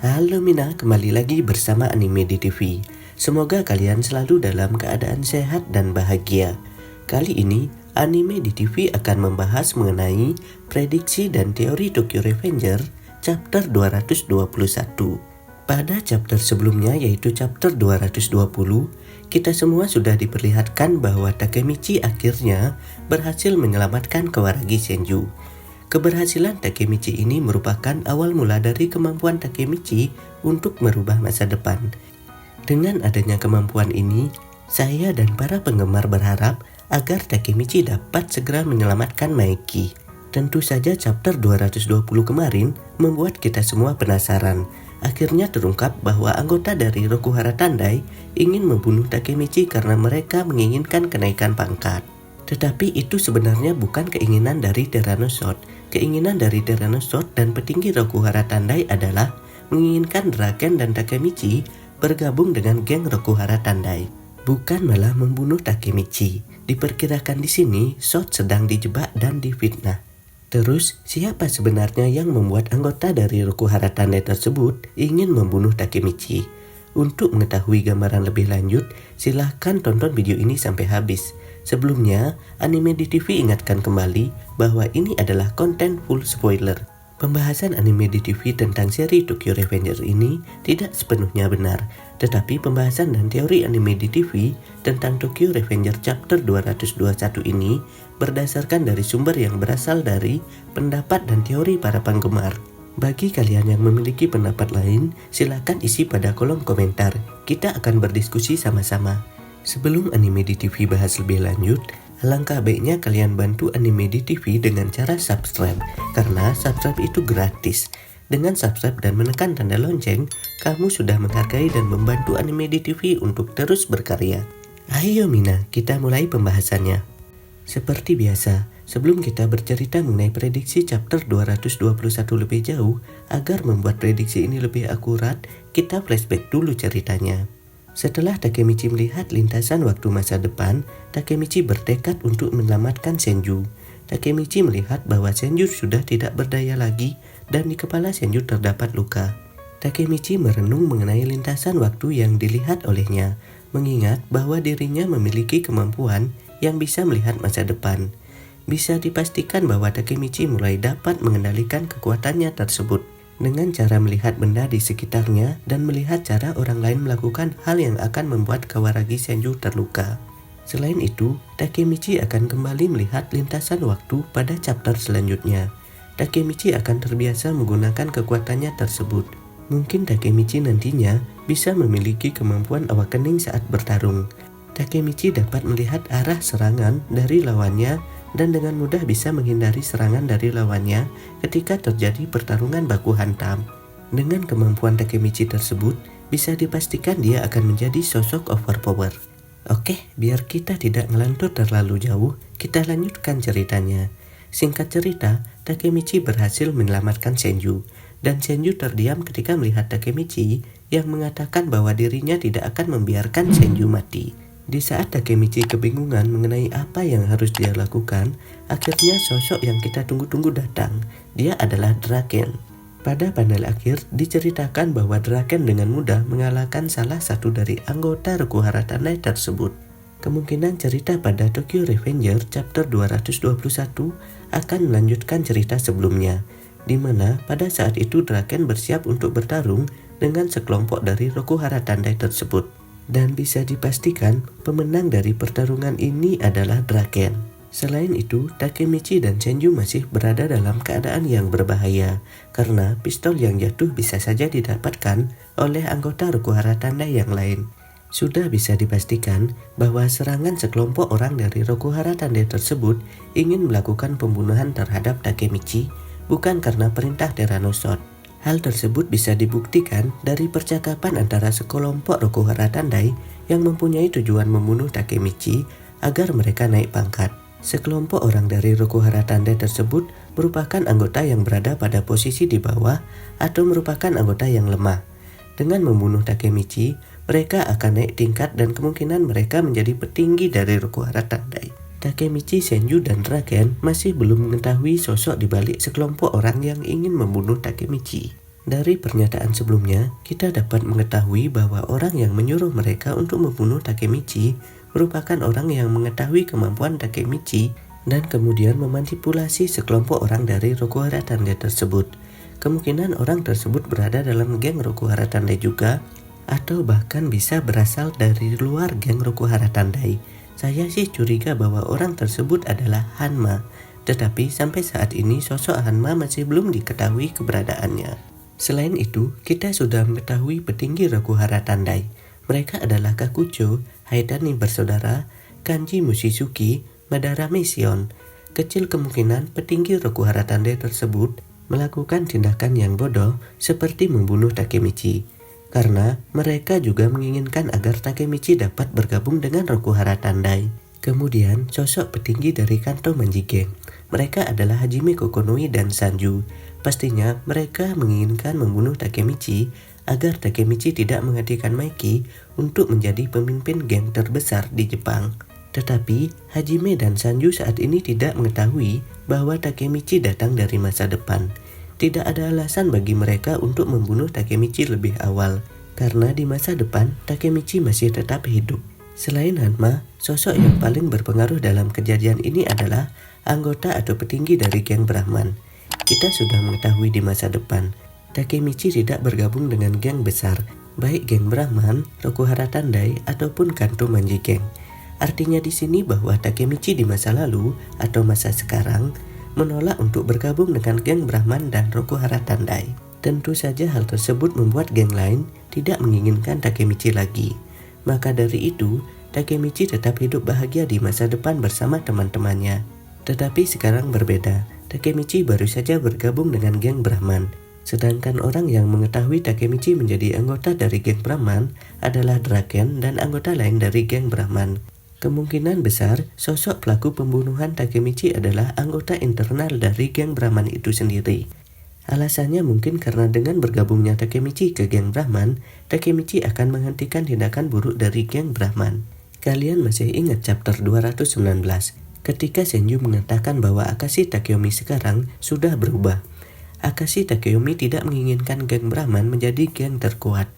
Halo Mina, kembali lagi bersama Anime di TV. Semoga kalian selalu dalam keadaan sehat dan bahagia. Kali ini, Anime di TV akan membahas mengenai prediksi dan teori Tokyo Revenger chapter 221. Pada chapter sebelumnya yaitu chapter 220, kita semua sudah diperlihatkan bahwa Takemichi akhirnya berhasil menyelamatkan Kawaragi Senju. Keberhasilan Takemichi ini merupakan awal mula dari kemampuan Takemichi untuk merubah masa depan. Dengan adanya kemampuan ini, saya dan para penggemar berharap agar Takemichi dapat segera menyelamatkan Maeki. Tentu saja chapter 220 kemarin membuat kita semua penasaran. Akhirnya terungkap bahwa anggota dari Rokuhara Tandai ingin membunuh Takemichi karena mereka menginginkan kenaikan pangkat. Tetapi itu sebenarnya bukan keinginan dari Tyrannosaurus. Keinginan dari Tyrannosaurus dan petinggi Rokuhara Tandai adalah menginginkan Draken dan Takemichi bergabung dengan geng Rokuhara Tandai, bukan malah membunuh Takemichi. Diperkirakan di sini Sot sedang dijebak dan difitnah. Terus, siapa sebenarnya yang membuat anggota dari Rokuhara Tandai tersebut ingin membunuh Takemichi? Untuk mengetahui gambaran lebih lanjut, silahkan tonton video ini sampai habis. Sebelumnya, Anime di TV ingatkan kembali bahwa ini adalah konten full spoiler. Pembahasan Anime di TV tentang seri Tokyo Revenger ini tidak sepenuhnya benar, tetapi pembahasan dan teori Anime di TV tentang Tokyo Revenger chapter 221 ini berdasarkan dari sumber yang berasal dari pendapat dan teori para penggemar. Bagi kalian yang memiliki pendapat lain, silakan isi pada kolom komentar. Kita akan berdiskusi sama-sama. Sebelum Anime di TV bahas lebih lanjut, alangkah baiknya kalian bantu Anime di TV dengan cara subscribe, karena subscribe itu gratis. Dengan subscribe dan menekan tanda lonceng, kamu sudah menghargai dan membantu Anime di TV untuk terus berkarya. Ayo Mina, kita mulai pembahasannya. Seperti biasa, sebelum kita bercerita mengenai prediksi chapter 221 lebih jauh, agar membuat prediksi ini lebih akurat, kita flashback dulu ceritanya. Setelah Takemichi melihat lintasan waktu masa depan, Takemichi bertekad untuk menyelamatkan Senju. Takemichi melihat bahwa Senju sudah tidak berdaya lagi dan di kepala Senju terdapat luka. Takemichi merenung mengenai lintasan waktu yang dilihat olehnya, mengingat bahwa dirinya memiliki kemampuan yang bisa melihat masa depan. Bisa dipastikan bahwa Takemichi mulai dapat mengendalikan kekuatannya tersebut dengan cara melihat benda di sekitarnya dan melihat cara orang lain melakukan hal yang akan membuat Kawaragi Senju terluka. Selain itu, Takemichi akan kembali melihat lintasan waktu pada chapter selanjutnya. Takemichi akan terbiasa menggunakan kekuatannya tersebut. Mungkin Takemichi nantinya bisa memiliki kemampuan awakening saat bertarung. Takemichi dapat melihat arah serangan dari lawannya dan dengan mudah bisa menghindari serangan dari lawannya ketika terjadi pertarungan baku hantam. Dengan kemampuan Takemichi tersebut, bisa dipastikan dia akan menjadi sosok overpower. Oke, biar kita tidak ngelantur terlalu jauh, kita lanjutkan ceritanya. Singkat cerita, Takemichi berhasil menyelamatkan Senju, dan Senju terdiam ketika melihat Takemichi yang mengatakan bahwa dirinya tidak akan membiarkan Senju mati. Di saat Takemichi kebingungan mengenai apa yang harus dia lakukan, akhirnya sosok yang kita tunggu-tunggu datang. Dia adalah Draken. Pada panel akhir, diceritakan bahwa Draken dengan mudah mengalahkan salah satu dari anggota Rokuhara Tandai tersebut. Kemungkinan cerita pada Tokyo Revenger chapter 221 akan melanjutkan cerita sebelumnya, di mana pada saat itu Draken bersiap untuk bertarung dengan sekelompok dari Rokuhara Tandai tersebut. Dan bisa dipastikan pemenang dari pertarungan ini adalah Draken. Selain itu, Takemichi dan Senju masih berada dalam keadaan yang berbahaya karena pistol yang jatuh bisa saja didapatkan oleh anggota Rokuhara Tandai yang lain. Sudah bisa dipastikan bahwa serangan sekelompok orang dari Rokuhara Tandai tersebut ingin melakukan pembunuhan terhadap Takemichi bukan karena perintah Tyrannosaurus. Hal tersebut bisa dibuktikan dari percakapan antara sekelompok Rokuhara Tandai yang mempunyai tujuan membunuh Takemichi agar mereka naik pangkat. Sekelompok orang dari Rokuhara Tandai tersebut merupakan anggota yang berada pada posisi di bawah atau merupakan anggota yang lemah. Dengan membunuh Takemichi, mereka akan naik tingkat dan kemungkinan mereka menjadi petinggi dari Rokuhara Tandai. Takemichi, Senju, dan Draken masih belum mengetahui sosok di balik sekelompok orang yang ingin membunuh Takemichi. Dari pernyataan sebelumnya, kita dapat mengetahui bahwa orang yang menyuruh mereka untuk membunuh Takemichi merupakan orang yang mengetahui kemampuan Takemichi dan kemudian memanipulasi sekelompok orang dari Rokuhara Tandai tersebut. Kemungkinan orang tersebut berada dalam geng Rokuhara Tandai juga, atau bahkan bisa berasal dari luar geng Rokuhara Tandai. Saya sih curiga bahwa orang tersebut adalah Hanma, tetapi sampai saat ini sosok Hanma masih belum diketahui keberadaannya. Selain itu, kita sudah mengetahui petinggi Rokuhara Tandai. Mereka adalah Kakucho, Haidani bersaudara, Kanji Mushizuki, Madara Mesion. Kecil kemungkinan petinggi Rokuhara Tandai tersebut melakukan tindakan yang bodoh seperti membunuh Takemichi, karena mereka juga menginginkan agar Takemichi dapat bergabung dengan Rokuhara Tandai. Kemudian, sosok petinggi dari Kanto Manji Geng. Mereka adalah Hajime Kokonoi dan Sanju. Pastinya mereka menginginkan membunuh Takemichi agar Takemichi tidak menghentikan Maiki untuk menjadi pemimpin geng terbesar di Jepang. Tetapi Hajime dan Sanju saat ini tidak mengetahui bahwa Takemichi datang dari masa depan. Tidak ada alasan bagi mereka untuk membunuh Takemichi lebih awal, karena di masa depan Takemichi masih tetap hidup. Selain Hanma, sosok yang paling berpengaruh dalam kejadian ini adalah anggota atau petinggi dari geng Brahman. Kita sudah mengetahui di masa depan, Takemichi tidak bergabung dengan geng besar, baik geng Brahman, Rokuhara Tandai, ataupun Kanto Manji Geng. Artinya di sini bahwa Takemichi di masa lalu atau masa sekarang menolak untuk bergabung dengan geng Brahman dan Rokuhara Tandai. Tentu saja hal tersebut membuat geng lain tidak menginginkan Takemichi lagi. Maka dari itu, Takemichi tetap hidup bahagia di masa depan bersama teman-temannya. Tetapi sekarang berbeda. Takemichi baru saja bergabung dengan geng Brahman, sedangkan orang yang mengetahui Takemichi menjadi anggota dari geng Brahman adalah Draken dan anggota lain dari geng Brahman. Kemungkinan besar sosok pelaku pembunuhan Takemichi adalah anggota internal dari geng Brahman itu sendiri. Alasannya mungkin karena dengan bergabungnya Takemichi ke geng Brahman, Takemichi akan menghentikan tindakan buruk dari geng Brahman. Kalian masih ingat chapter 219? Ketika Senju mengatakan bahwa Akashi Takeyomi sekarang sudah berubah. Akashi Takeyomi tidak menginginkan geng Brahman menjadi geng terkuat,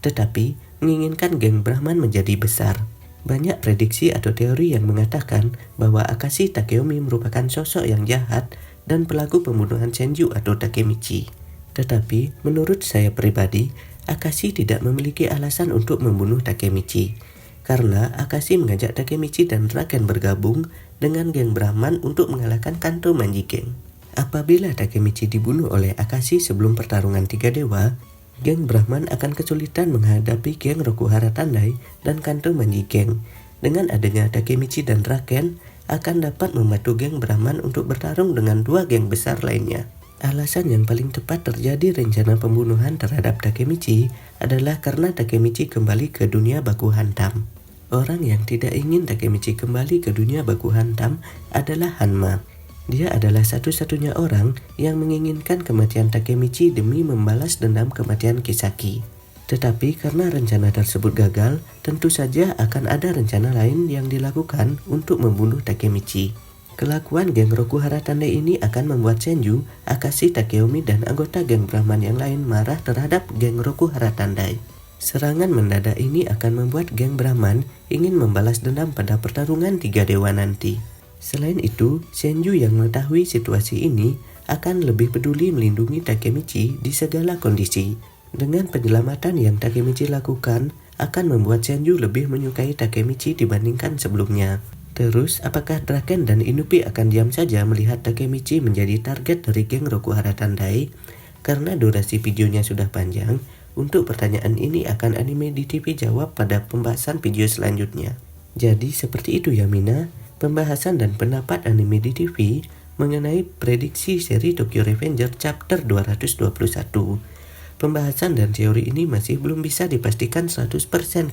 tetapi menginginkan geng Brahman menjadi besar. Banyak prediksi atau teori yang mengatakan bahwa Akashi Takeyomi merupakan sosok yang jahat dan pelaku pembunuhan Senju atau Takemichi. Tetapi menurut saya pribadi, Akashi tidak memiliki alasan untuk membunuh Takemichi, karena Akashi mengajak Takemichi dan Draken bergabung dengan geng Brahman untuk mengalahkan Kanto Manji Geng. Apabila Takemichi dibunuh oleh Akashi sebelum pertarungan 3 dewa, geng Brahman akan kesulitan menghadapi geng Rokuhara Tandai dan Kanto Manji Geng. Dengan adanya Takemichi dan Draken, akan dapat membantu geng Brahman untuk bertarung dengan 2 geng besar lainnya. Alasan yang paling tepat terjadi rencana pembunuhan terhadap Takemichi adalah karena Takemichi kembali ke dunia baku hantam. Orang yang tidak ingin Takemichi kembali ke dunia baku hantam adalah Hanma. Dia adalah satu-satunya orang yang menginginkan kematian Takemichi demi membalas dendam kematian Kisaki. Tetapi karena rencana tersebut gagal, tentu saja akan ada rencana lain yang dilakukan untuk membunuh Takemichi. Kelakuan geng Rokuhara Tandai ini akan membuat Senju, Akashi Takeyomi, dan anggota geng Brahman yang lain marah terhadap geng Rokuhara Tandai. Serangan mendadak ini akan membuat geng Brahman ingin membalas dendam pada pertarungan 3 dewa nanti. Selain itu, Senju yang mengetahui situasi ini akan lebih peduli melindungi Takemichi di segala kondisi. Dengan penyelamatan yang Takemichi lakukan akan membuat Senju lebih menyukai Takemichi dibandingkan sebelumnya. Terus, apakah Draken dan Inupi akan diam saja melihat Takemichi menjadi target dari geng Rokuhara Tandai? Karena durasi videonya sudah panjang, untuk pertanyaan ini akan Anime di TV jawab pada pembahasan video selanjutnya. Jadi seperti itu ya Mina, pembahasan dan pendapat Anime di TV mengenai prediksi seri Tokyo Revenger chapter 221. Pembahasan dan teori ini masih belum bisa dipastikan 100%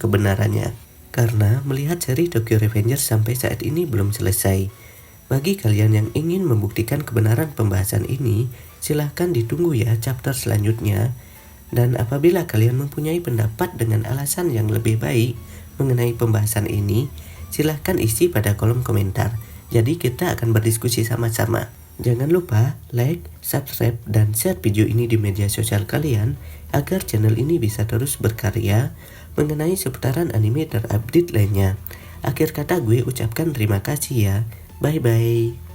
kebenarannya, karena melihat seri Tokyo Revenger sampai saat ini belum selesai. Bagi kalian yang ingin membuktikan kebenaran pembahasan ini, silahkan ditunggu ya chapter selanjutnya. Dan apabila kalian mempunyai pendapat dengan alasan yang lebih baik mengenai pembahasan ini, silahkan isi pada kolom komentar. Jadi kita akan berdiskusi sama-sama. Jangan lupa like, subscribe, dan share video ini di media sosial kalian agar channel ini bisa terus berkarya mengenai seputaran anime terupdate lainnya. Akhir kata gue ucapkan terima kasih ya. Bye-bye.